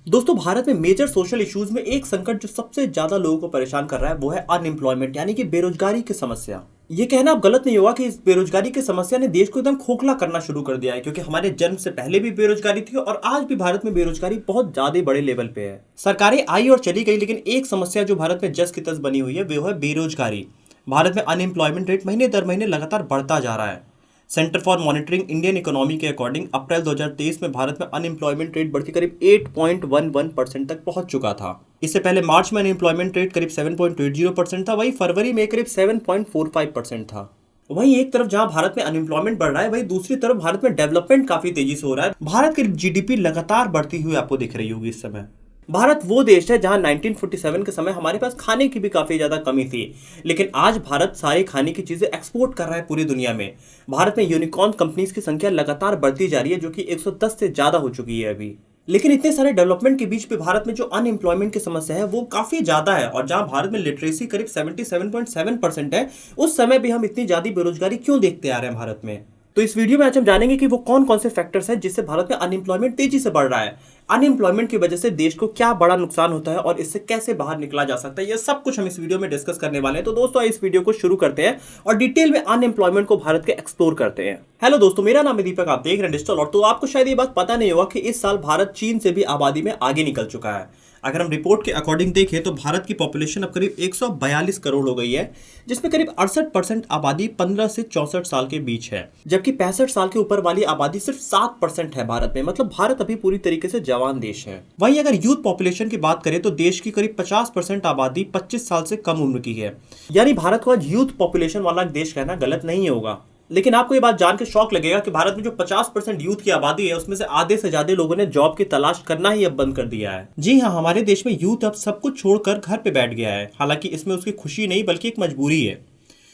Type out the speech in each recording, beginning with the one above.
दोस्तों, भारत में major social issues में एक संकट जो सबसे ज्यादा लोगों को परेशान कर रहा है वो है अनएम्प्लॉयमेंट यानी कि बेरोजगारी की समस्या। ये कहना अब गलत नहीं होगा कि इस बेरोजगारी की समस्या ने देश को एकदम खोखला करना शुरू कर दिया है, क्योंकि हमारे जन्म से पहले भी बेरोजगारी थी और आज भी भारत में बेरोजगारी बहुत ज्यादा बड़े लेवल पे है। सरकारें आई और चली गई, लेकिन एक समस्या जो भारत में जस की तस बनी हुई है वो है बेरोजगारी। भारत में अनएम्प्लॉयमेंट रेट महीने दर महीने लगातार बढ़ता जा रहा है। Centre for monitoring Indian economy के अकॉर्डिंग अप्रैल 2023 में भारत में अनएम्प्लॉयमेंट रेट बढ़कर करीब 8.11% तक पहुंच चुका था। इससे पहले मार्च में अनएम्प्लॉयमेंट रेट करीब 7.80% था, वहीं फरवरी में करीब 7.45% था। वहीं एक तरफ जहां भारत में अनएम्प्लॉयमेंट बढ़ रहा है, वहीं दूसरी तरफ भारत में डेवलपमेंट काफी तेजी से हो रहा है। भारत की जीडीपी लगातार बढ़ती हुई आपको दिख रही होगी इस समय। भारत वो देश है जहां 1947 के समय हमारे पास खाने की भी काफी ज्यादा कमी थी, लेकिन आज भारत सारे खाने की चीजें एक्सपोर्ट कर रहा है पूरी दुनिया में। भारत में यूनिकॉर्न कंपनीज की संख्या लगातार बढ़ती जा रही है, जो कि 110 से ज्यादा हो चुकी है अभी। लेकिन इतने सारे डेवलपमेंट के बीच भी भारत में जो अनएम्प्लॉयमेंट की समस्या है वो काफी ज्यादा है, और जहां भारत में लिटरेसी करीब 77.7% है, उस समय भी हम इतनी ज्यादा बेरोजगारी क्यों देखते आ रहे हैं भारत में। तो इस वीडियो में आज हम जानेंगे कि वो कौन कौन से फैक्टर्स हैं जिससे भारत में अनएम्प्लॉयमेंट तेजी से बढ़ रहा है, अनएम्प्लॉयमेंट की वजह से देश को क्या बड़ा नुकसान होता है और इससे कैसे बाहर निकला जा सकता है। ये सब कुछ हम इस वीडियो में डिस्कस करने वाले हैं। तो दोस्तों, इस वीडियो को शुरू करते हैं और डिटेल में अनएम्प्लॉयमेंट को भारत के एक्सप्लोर करते हैं। हेलो दोस्तों, मेरा नाम है दीपक, आप देख रहे हैं डिजिटल। और तो आपको शायद ये बात पता नहीं होगा कि इस साल भारत चीन से भी आबादी में आगे निकल चुका है। अगर हम रिपोर्ट के अकॉर्डिंग देखें तो भारत की पॉपुलेशन अब करीब 142 करोड़ हो गई है, जिसमें करीब 68% आबादी 15 से 64 साल के बीच है, जबकि 65 साल के ऊपर वाली आबादी सिर्फ 7% है भारत में। मतलब भारत अभी पूरी तरीके से जवान देश है। वहीं अगर यूथ पॉपुलेशन की बात करें तो देश की करीब 50% आबादी 25 साल से कम उम्र की है, यानी भारत को आज यूथ पॉपुलेशन वाला देश कहना गलत नहीं होगा। लेकिन आपको ये बात जान के शौक लगेगा कि भारत में जो 50% यूथ की आबादी है, उसमें से आधे से ज्यादा लोगों ने जॉब की तलाश करना ही अब बंद कर दिया है। जी हाँ, हमारे देश में यूथ अब सब कुछ छोड़कर घर पे बैठ गया है। हालांकि इसमें उसकी खुशी नहीं बल्कि एक मजबूरी है।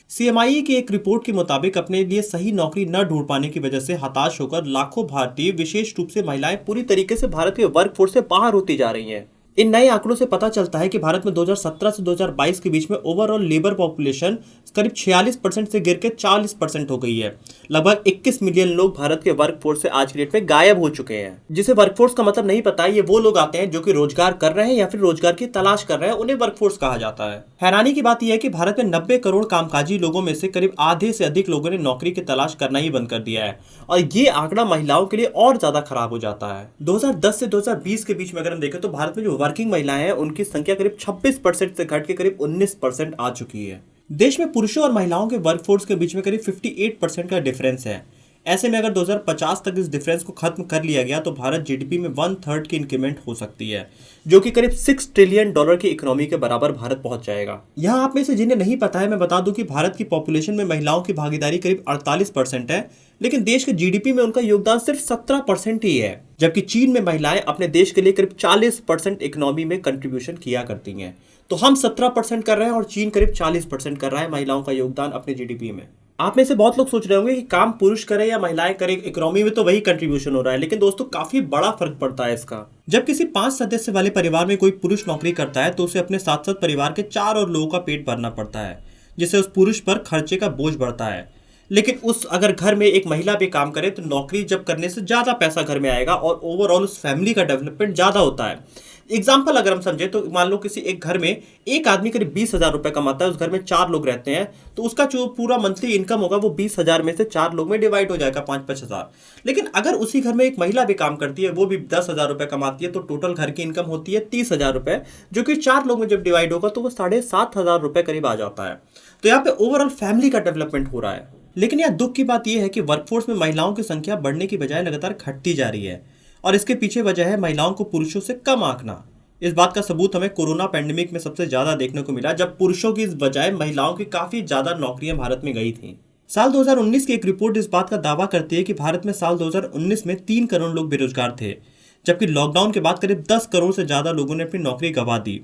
सीएमआई की एक रिपोर्ट के मुताबिक अपने लिए सही नौकरी न ढूंढ पाने की वजह से हताश होकर लाखों भारतीय, विशेष रूप से महिलाएं, पूरी तरीके से भारत के वर्कफोर्स से बाहर होती जा रही हैं। इन नए आंकड़ों से पता चलता है कि भारत में 2017 से 2022 के बीच में ओवरऑल लेबर पॉपुलेशन करीब 46% से गिर के 40% हो गई है। लगभग 21 मिलियन लोग भारत के वर्कफोर्स से आज की डेट में गायब हो चुके हैं। जिसे वर्कफोर्स का मतलब नहीं पता है, ये वो लोग आते हैं जो कि रोजगार कर रहे हैं या फिर रोजगार की तलाश कर रहे हैं, उन्हें वर्कफोर्स कहा जाता है। हैरानी की बात यह है कि भारत में 90 करोड़ कामकाजी लोगों में से करीब आधे से अधिक लोगों ने नौकरी की तलाश करना ही बंद कर दिया है, और ये आंकड़ा महिलाओं के लिए और ज्यादा खराब हो जाता है। 2010 से 2020 के बीच में अगर हम देखें तो भारत में जो वर्किंग महिलाएं हैं उनकी संख्या करीब 26% से घट के करीब 19% आ चुकी है। देश में पुरुषों और महिलाओं के वर्कफोर्स के बीच में करीब 58% का डिफरेंस है। ऐसे में अगर 2050 तक इस डिफरेंस को खत्म कर लिया गया तो भारत जीडीपी में 1/3 की इंक्रीमेंट हो सकती है, जो कि करीब $6 ट्रिलियन की इकोनॉमी के बराबर भारत पहुंच जाएगा। यहाँ आप में से जिन्हें नहीं पता है, मैं बता दूं कि भारत की पॉपुलेशन में महिलाओं की भागीदारी करीब 48% है, लेकिन देश के जीडीपी में उनका योगदान सिर्फ 17% ही है। जबकि चीन में महिलाएं अपने देश के लिए करीब 40% इकोनॉमी में कंट्रीब्यूशन किया करती हैं। तो हम 17% कर रहे हैं और चीन करीब 40% कर रहा है महिलाओं का योगदान अपने जीडीपी में। आप में से बहुत लोग सोच रहे होंगे कि काम पुरुष करे या महिलाएं करे, इकोनॉमी में तो वही कंट्रीब्यूशन हो रहा है, लेकिन दोस्तों काफी बड़ा फर्क पड़ता है इसका। जब किसी 5 सदस्य वाले परिवार में कोई पुरुष नौकरी करता है तो उसे अपने साथ साथ परिवार के 4 और लोगों का पेट भरना पड़ता है, जिससे उस पुरुष पर खर्चे का बोझ बढ़ता है। लेकिन अगर घर में एक महिला भी काम करे तो नौकरी जब करने से ज्यादा पैसा घर में आएगा और ओवरऑल उस फैमिली का डेवलपमेंट ज्यादा होता है। एग्जाम्पल अगर हम समझे तो मान लो किसी एक घर में एक आदमी करीब 20,000 रुपए कमाता है, उस घर में 4 लोग रहते हैं, तो उसका जो पूरा मंथली इनकम होगा वो 20,000 में से 4 लोग में डिवाइड हो जाएगा 5-5 हजार। लेकिन अगर उसी घर में एक महिला भी काम करती है, वो भी 10,000 रुपए कमाती है, तो टोटल घर की इनकम होती है 30,000 रुपए, जो कि 4 लोग में जब डिवाइड होगा तो वो 7,500 रुपए करीब आ जाता है। तो यहाँ पे ओवरऑल फैमिली का डेवलपमेंट हो रहा है। लेकिन यहाँ दुख की बात यह है कि वर्कफोर्स में महिलाओं की संख्या बढ़ने की बजाय लगातार घटती जा रही है, और इसके पीछे वजह है महिलाओं को पुरुषों से कम आंकना। इस बात का सबूत हमें कोरोना पैंडेमिक में सबसे ज्यादा देखने को मिला, जब पुरुषों की बजाय महिलाओं की काफी ज्यादा नौकरियां भारत में गई थी। साल 2019 की एक रिपोर्ट इस बात का दावा करती है कि भारत में साल 2019 में 3 करोड़ लोग बेरोजगार थे, जबकि लॉकडाउन के बाद करीब 10 करोड़ से ज्यादा लोगों ने अपनी नौकरी गंवा दी।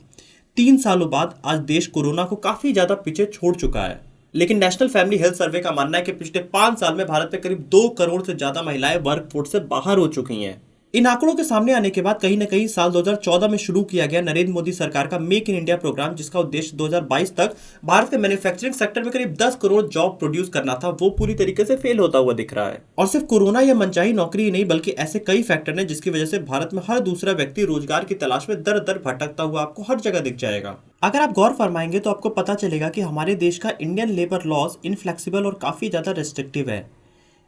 3 सालों बाद आज देश कोरोना को काफी ज्यादा पीछे छोड़ चुका है। लेकिन नेशनल फैमिली हेल्थ सर्वे का मानना है कि पिछले 5 साल में भारत में करीब 2 करोड़ से ज्यादा महिलाएं वर्कफोर्स से बाहर हो चुकी हैं। इन आंकड़ों के सामने आने के बाद कहीं न कहीं साल 2014 में शुरू किया गया नरेंद्र मोदी सरकार का मेक इन इंडिया प्रोग्राम, जिसका उद्देश्य 2022 तक भारत के मैन्युफैक्चरिंग सेक्टर में करीब 10 करोड़ जॉब प्रोड्यूस करना था, वो पूरी तरीके से फेल होता हुआ दिख रहा है। और सिर्फ कोरोना या मनचाही नौकरी ही नहीं, बल्कि ऐसे कई फैक्टर हैं जिसकी वजह से भारत में हर दूसरा व्यक्ति रोजगार की तलाश में दर दर भटकता हुआ आपको हर जगह दिख जाएगा। अगर आप गौर फरमाएंगे तो आपको पता चलेगा कि हमारे देश का इंडियन लेबर लॉज इनफ्लेक्सिबल और काफी ज्यादा रेस्ट्रिक्टिव है।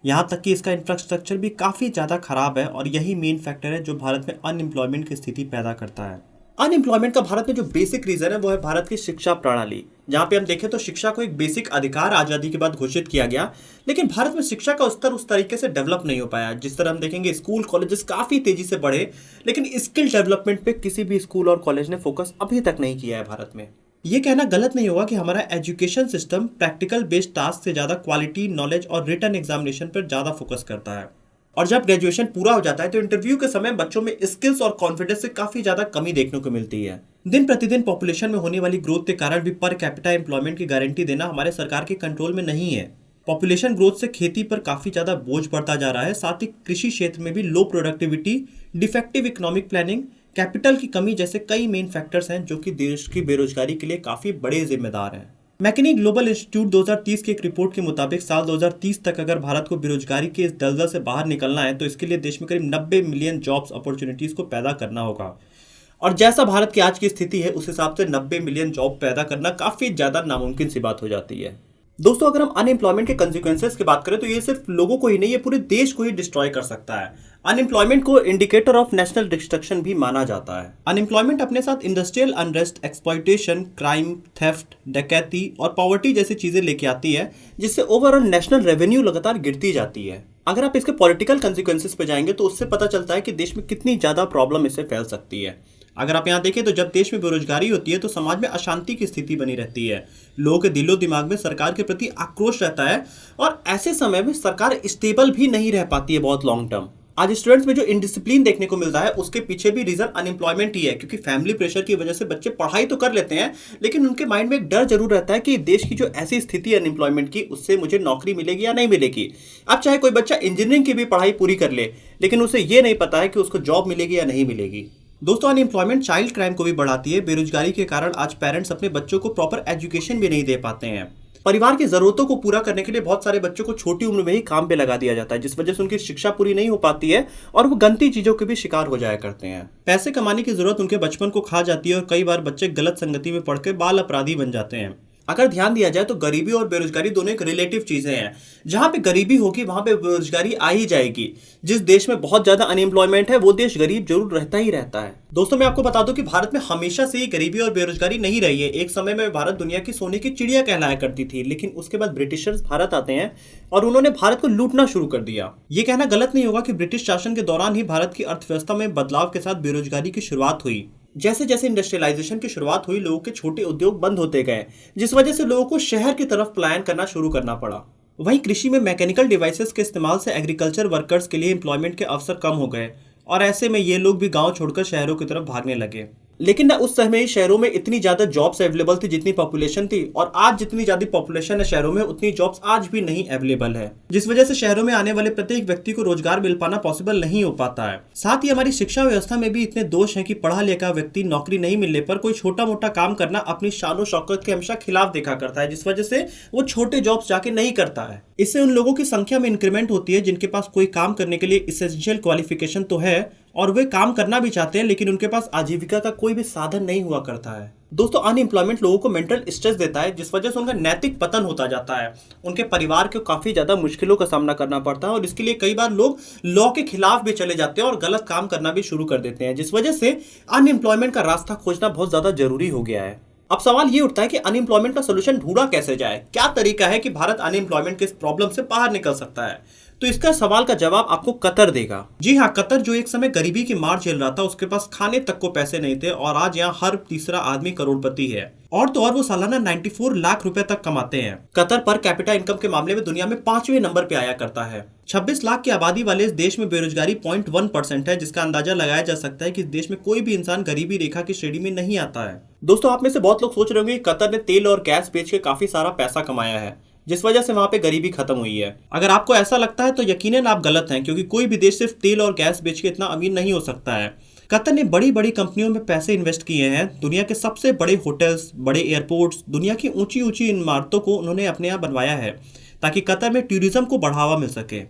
यहाँ तक कि इसका इंफ्रास्ट्रक्चर भी काफ़ी ज़्यादा खराब है, और यही मेन फैक्टर है जो भारत में अनएम्प्लॉयमेंट की स्थिति पैदा करता है। अनएम्प्लॉयमेंट का भारत में जो बेसिक रीज़न है वो है भारत की शिक्षा प्रणाली। जहाँ पे हम देखें तो शिक्षा को एक बेसिक अधिकार आज़ादी के बाद घोषित किया गया, लेकिन भारत में शिक्षा का स्तर उस तरीके से डेवलप नहीं हो पाया। जिस तरह हम देखेंगे स्कूल कॉलेजेस काफ़ी तेज़ी से बढ़े, लेकिन स्किल डेवलपमेंट पे किसी भी स्कूल और कॉलेज ने फोकस अभी तक नहीं किया है भारत में। ये कहना गलत नहीं होगा कि हमारा education system practical based task से ज़्यादा क्वालिटी, नॉलेज और रिटन एग्जामिनेशन पर ज़्यादा फोकस करता है। और जब ग्रेजुएशन पूरा हो जाता है तो इंटरव्यू के समय बच्चों में स्किल्स और कॉन्फिडेंस से काफ़ी ज़्यादा कमी देखने को मिलती है। दिन प्रतिदिन पॉपुलेशन में होने वाली ग्रोथ के कारण भी पर कैपिटा एम्प्लॉयमेंट की गारंटी देना हमारे सरकार के कंट्रोल में नहीं है। पॉपुलेशन ग्रोथ से खेती पर काफ़ी ज़्यादा बोझ पड़ता जा रहा है, साथ ही कृषि क्षेत्र में भी लो productivity, defective economic planning, capital की कमी जैसे कई मेन फैक्टर्स हैं जो कि देश की बेरोजगारी के लिए काफ़ी बड़े जिम्मेदार हैं। मैकिनी ग्लोबल इंस्टीट्यूट 2030 की एक रिपोर्ट के मुताबिक साल 2030 तक अगर भारत को बेरोजगारी के इस दलदल से बाहर निकलना है तो इसके लिए देश में करीब 90 मिलियन जॉब्स अपॉर्चुनिटीज़ को पैदा करना होगा। और जैसा भारत की आज की स्थिति है उस हिसाब से 90 मिलियन जॉब पैदा करना काफ़ी ज़्यादा नामुमकिन सी बात हो जाती है। दोस्तों, अगर हम अनएम्प्लॉयमेंट के कंसिक्वेंसेस की बात करें तो ये सिर्फ लोगों को ही नहीं, ये पूरे देश को ही डिस्ट्रॉय कर सकता है। अनएम्प्लॉयमेंट को इंडिकेटर ऑफ नेशनल डिस्ट्रक्शन भी माना जाता है। अनएम्प्लॉयमेंट अपने साथ industrial unrest, exploitation, crime, theft, डकैती और पॉवर्टी जैसी चीजें लेके आती है, जिससे ओवरऑल नेशनल रेवेन्यू लगातार गिरती जाती है। अगर आप इसके पॉलिटिकल कंसिक्वेंसेस पे जाएंगे तो उससे पता चलता है कि देश में कितनी ज्यादा प्रॉब्लम इससे फैल सकती है। अगर आप यहाँ देखें तो जब देश में बेरोजगारी होती है तो समाज में अशांति की स्थिति बनी रहती है। लोगों के दिलो दिमाग में सरकार के प्रति आक्रोश रहता है, और ऐसे समय में सरकार स्टेबल भी नहीं रह पाती है बहुत लॉन्ग टर्म। आज स्टूडेंट्स में जो इंडिसिप्लिन देखने को मिलता है उसके पीछे भी रीजन अनएम्प्लॉयमेंट ही है, क्योंकि फैमिली प्रेशर की वजह से बच्चे पढ़ाई तो कर लेते हैं, लेकिन उनके माइंड में एक डर जरूर रहता है कि देश की जो ऐसी स्थिति है अनएम्प्लॉयमेंट की, उससे मुझे नौकरी मिलेगी या नहीं मिलेगी। अब चाहे कोई बच्चा इंजीनियरिंग की भी पढ़ाई पूरी कर ले, लेकिन उसे ये नहीं पता है कि उसको जॉब मिलेगी या नहीं मिलेगी। दोस्तों, अनएम्प्लॉयमेंट चाइल्ड क्राइम को भी बढ़ाती है। बेरोजगारी के कारण आज पेरेंट्स अपने बच्चों को प्रॉपर एजुकेशन भी नहीं दे पाते हैं। परिवार की जरूरतों को पूरा करने के लिए बहुत सारे बच्चों को छोटी उम्र में ही काम पे लगा दिया जाता है, जिस वजह से उनकी शिक्षा पूरी नहीं हो पाती है और वो गंदी चीजों के भी शिकार हो जाया करते हैं। पैसे कमाने की जरूरत उनके बचपन को खा जाती है और कई बार बच्चे गलत संगति में पड़ के बाल अपराधी बन जाते हैं। अगर ध्यान दिया जाए तो गरीबी और बेरोजगारी दोनों एक रिलेटिव चीजें हैं। जहां पे गरीबी होगी वहां पे बेरोजगारी आ ही जाएगी। जिस देश में बहुत ज्यादा अनएम्प्लॉयमेंट है वो देश गरीब जरूर रहता ही रहता है। दोस्तों, मैं आपको बता दूं कि भारत में हमेशा से ही गरीबी और बेरोजगारी नहीं रही है। एक समय में भारत दुनिया की सोने की चिड़िया कहलाया करती थी, लेकिन उसके बाद ब्रिटिशर्स भारत आते हैं और उन्होंने भारत को लूटना शुरू कर दिया। ये कहना गलत नहीं होगा कि ब्रिटिश शासन के दौरान ही भारत की अर्थव्यवस्था में बदलाव के साथ बेरोजगारी की शुरुआत हुई। जैसे जैसे इंडस्ट्रियलाइजेशन की शुरुआत हुई, लोगों के छोटे उद्योग बंद होते गए, जिस वजह से लोगों को शहर की तरफ पलायन करना शुरू करना पड़ा। वहीं कृषि में मैकेनिकल डिवाइसेस के इस्तेमाल से एग्रीकल्चर वर्कर्स के लिए एम्प्लॉयमेंट के अवसर कम हो गए, और ऐसे में ये लोग भी गांव छोड़कर शहरों की तरफ भागने लगे। लेकिन ना उस समय शहरों में इतनी ज्यादा जॉब्स अवेलेबल थी जितनी पॉपुलेशन थी, और आज जितनी ज्यादा पॉपुलेशन है शहरों में उतनी जॉब्स आज भी नहीं अवेलेबल है, जिस वजह से शहरों में आने वाले प्रत्येक व्यक्ति को रोजगार मिल पाना पॉसिबल नहीं हो पाता है। साथ ही हमारी शिक्षा व्यवस्था में भी इतने दोष हैं कि पढ़ा लिखा व्यक्ति नौकरी नहीं मिलने पर कोई छोटा मोटा काम करना अपनी शान शौकत के हमेशा खिलाफ देखा करता है, जिस वजह से वो छोटे जॉब्स जाके नहीं करता है। इससे उन लोगों की संख्या में इंक्रीमेंट होती है जिनके पास कोई काम करने के लिए एसेंशियल क्वालिफिकेशन तो है और वे काम करना भी चाहते हैं, लेकिन उनके पास आजीविका का कोई भी साधन नहीं हुआ करता है। दोस्तों, अनएम्प्लॉयमेंट लोगों को मेंटल स्ट्रेस देता है, जिस वजह से उनका नैतिक पतन होता जाता है। उनके परिवार को काफी ज्यादा मुश्किलों का सामना करना पड़ता है, और इसके लिए कई बार लोग लॉ के खिलाफ भी चले जाते हैं और गलत काम करना भी शुरू कर देते हैं, जिस वजह से अनएम्प्लॉयमेंट का रास्ता खोजना बहुत ज्यादा जरूरी हो गया है। अब सवाल ये उठता है कि अनएम्प्लॉयमेंट का सोल्यूशन ढूंढा कैसे जाए, क्या तरीका है कि भारत अनएम्प्लॉयमेंट के इस प्रॉब्लम से बाहर निकल सकता है। तो इसका सवाल का जवाब आपको कतर देगा। जी हाँ, कतर जो एक समय गरीबी की मार झेल रहा था, उसके पास खाने तक को पैसे नहीं थे, और आज यहाँ हर तीसरा आदमी करोड़पति है, और तो और वो सालाना 94 लाख रुपए तक कमाते हैं। कतर पर कैपिटा इनकम के मामले में दुनिया में 5वें नंबर पे आया करता है। 26 लाख की आबादी वाले इस देश में बेरोजगारी 0.1% है, जिसका अंदाजा लगाया जा सकता है कि इस देश में कोई भी इंसान गरीबी रेखा की श्रेणी में नहीं आता है। दोस्तों, आप में से बहुत लोग सोच रहे होंगे कि कतर ने तेल और गैस बेच के काफी सारा पैसा कमाया है, जिस वजह से वहां पे गरीबी खत्म हुई है। अगर आपको ऐसा लगता है तो यकीनन आप गलत हैं, क्योंकि कोई भी देश सिर्फ तेल और गैस बेच के इतना अमीर नहीं हो सकता है। कतर ने बड़ी बड़ी कंपनियों में पैसे इन्वेस्ट किए हैं। दुनिया के सबसे बड़े होटल्स, बड़े एयरपोर्ट्स, दुनिया की ऊंची ऊंची इमारतों को उन्होंने अपने यहाँ बनवाया है ताकि कतर में टूरिज्म को बढ़ावा मिल सके।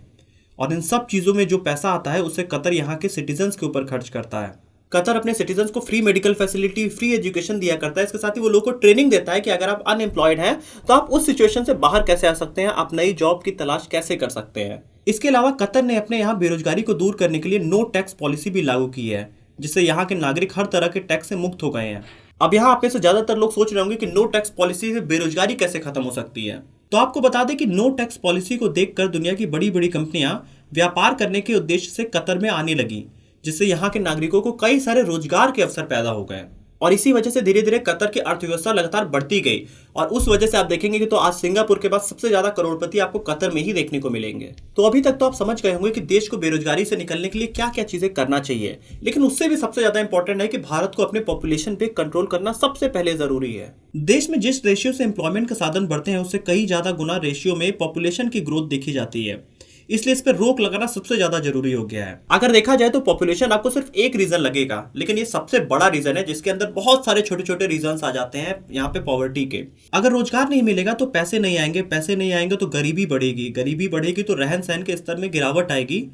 और इन सब चीज़ों में जो पैसा आता है उसे कतर यहाँ के सिटीजन्स के ऊपर खर्च करता है। कतर अपने सिटीजन्स को free medical facility, free education दिया करता है। इसके साथ ही वो लोगों को ट्रेनिंग देता है कि अगर आप अनएम्प्लॉयड हैं तो आप उस सिचुएशन से बाहर कैसे आ सकते हैं, आप नई जॉब की तलाश कैसे कर सकते हैं। इसके अलावा कतर ने अपने यहाँ बेरोजगारी को दूर करने के लिए नो टैक्स पॉलिसी भी लागू की है, जिससे यहाँ के नागरिक हर तरह के टैक्स से मुक्त हो गए हैं। अब यहाँ आप में से ज्यादातर लोग सोच रहे होंगे कि नो टैक्स पॉलिसी से बेरोजगारी कैसे खत्म हो सकती है। तो आपको बता दें कि नो टैक्स पॉलिसी को देखकर दुनिया की बड़ी बड़ी कंपनियां व्यापार करने के उद्देश्य से कतर में आने लगी, जिससे यहाँ के नागरिकों को कई सारे रोजगार के अवसर पैदा हो गए। और इसी वजह से धीरे धीरे कतर की अर्थव्यवस्था लगातार बढ़ती गई। और उस वजह से आप देखेंगे कि तो आज सिंगापुर के बाद सबसे ज्यादा करोड़पति आपको कतर में ही देखने को मिलेंगे। तो अभी तक तो आप समझ गए होंगे कि देश को बेरोजगारी से निकलने के लिए क्या क्या चीजें करना चाहिए, लेकिन उससे भी सबसे ज्यादा इंपॉर्टेंट है कि भारत को अपने पॉपुलेशन पे कंट्रोल करना सबसे पहले जरूरी है। देश में जिस रेशियो से एम्प्लॉयमेंट के साधन बढ़ते हैं उससे कई ज्यादा गुना रेशियो में पॉपुलेशन की ग्रोथ देखी जाती है, इसलिए इस पर रोक लगाना सबसे ज्यादा जरूरी हो गया है। अगर देखा जाए तो पॉपुलेशन आपको सिर्फ एक रीजन लगेगा, लेकिन ये सबसे बड़ा रीजन है जिसके अंदर बहुत सारे छोटे छोटे रीजंस आ जाते हैं यहाँ पे पॉवर्टी के। अगर रोजगार नहीं मिलेगा तो पैसे नहीं आएंगे, पैसे नहीं आएंगे तो गरीबी बढ़ेगी, गरीबी बढ़ेगी तो रहन सहन के स्तर में गिरावट आएगी,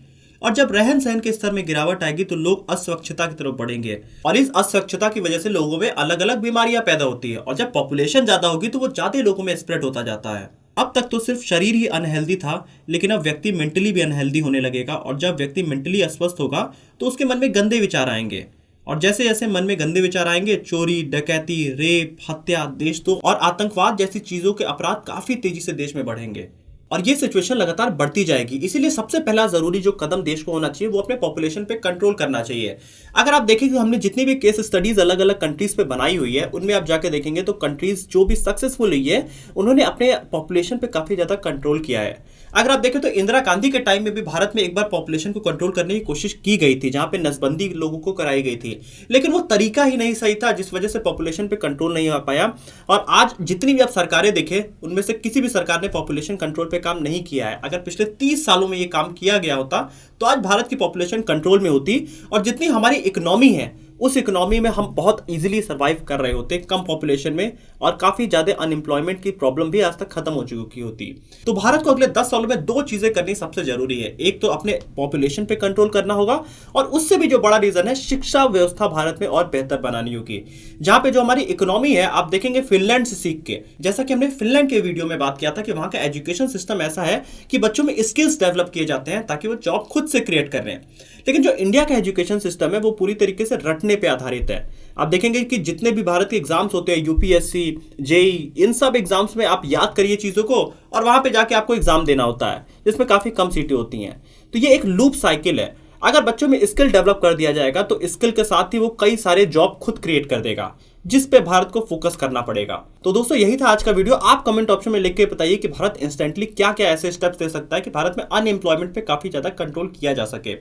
और जब रहन सहन के स्तर में गिरावट आएगी तो लोग अस्वच्छता की तरफ बढ़ेंगे, और इस अस्वच्छता की वजह से लोगों में अलग अलग बीमारियां पैदा होती है। और जब पॉपुलेशन ज्यादा होगी तो वो ज्यादा लोगों में स्प्रेड होता जाता है। अब तक तो सिर्फ शरीर ही अनहेल्दी था, लेकिन अब व्यक्ति मेंटली भी अनहेल्दी होने लगेगा, और जब व्यक्ति मेंटली अस्वस्थ होगा तो उसके मन में गंदे विचार आएंगे, और जैसे जैसे मन में गंदे विचार आएंगे चोरी, डकैती, रेप, हत्या, देशद्रोह और आतंकवाद जैसी चीजों के अपराध काफी तेजी से देश में बढ़ेंगे, और ये सिचुएशन लगातार बढ़ती जाएगी। इसीलिए सबसे पहला जरूरी जो कदम देश को होना चाहिए वो अपने पॉपुलेशन पे कंट्रोल करना चाहिए। अगर आप देखें कि हमने जितनी भी केस स्टडीज अलग अलग कंट्रीज पे बनाई हुई है, उनमें आप जाके देखेंगे तो कंट्रीज जो भी सक्सेसफुल हुई है उन्होंने अपने पॉपुलेशन पे काफी ज्यादा कंट्रोल किया है। अगर आप देखें तो इंदिरा गांधी के टाइम में भी भारत में एक बार पॉपुलेशन को कंट्रोल करने की कोशिश की गई थी, जहां पे नसबंदी लोगों को कराई गई थी, लेकिन वो तरीका ही नहीं सही था, जिस वजह से पॉपुलेशन पे कंट्रोल नहीं हो पाया। और आज जितनी भी आप सरकारें देखें उनमें से किसी भी सरकार ने पॉपुलेशन कंट्रोल पे काम नहीं किया है। अगर पिछले 30 सालों में ये काम किया गया होता तो आज भारत की पॉपुलेशन कंट्रोल में होती, और जितनी हमारी इकोनॉमी है उस इकोनॉमी में हम बहुत इजीली सर्वाइव कर रहे होते कम पॉपुलेशन में, और काफी ज्यादा अनएम्प्लॉयमेंट की प्रॉब्लम भी आज तक खत्म हो चुकी होती। तो भारत को अगले 10 सालों में 2 चीजें करनी सबसे जरूरी है। एक तो अपने पॉपुलेशन पे कंट्रोल करना होगा, और उससे भी जो बड़ा रीजन है शिक्षा व्यवस्था भारत में और बेहतर बनानी होगी। जहां पे जो हमारी इकोनॉमी है आप देखेंगे फिनलैंड से सीख के, जैसा कि हमने फिनलैंड के वीडियो में बात किया था कि वहां का एजुकेशन सिस्टम ऐसा है कि बच्चों में स्किल्स डेवलप किए जाते हैं ताकि वो जॉब खुद से क्रिएट कर रहे हैं। लेकिन जो इंडिया का एजुकेशन सिस्टम है वो पूरी तरीके से रटने पे आधारित है। आप देखेंगे कि जितने भी भारत के एग्जाम्स होते हैं, यूपीएससी, जेई, इन सब एग्जाम्स में आप याद करिए चीजों को, और वहां पे जाके आपको एग्जाम देना होता है जिसमें काफी कम सीटें होती हैं। तो ये एक लूप साइकिल है। अगर बच्चों में स्किल डेवलप कर दिया जाएगा तो स्किल के साथ ही वो कई सारे जॉब खुद क्रिएट कर देगा, जिस पे भारत को फोकस करना पड़ेगा। तो दोस्तों यही था आज का वीडियो। आप कमेंट ऑप्शन में लिख के बताइए कि भारत इंस्टेंटली क्या क्या ऐसे स्टेप्स ले सकता है कि भारत में अनएम्प्लॉयमेंट पे काफी ज्यादा कंट्रोल किया जा सके।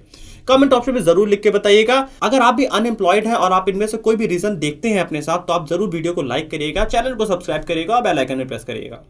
कमेंट ऑप्शन में जरूर लिख के बताइएगा। अगर आप भी अनएम्प्लॉयड हैं और आप इनमें से कोई भी रीजन देखते हैं अपने साथ, तो आप जरूर वीडियो को लाइक करिएगा, चैनल को सब्सक्राइब करिएगा और बेल आइकन में प्रेस करिएगा।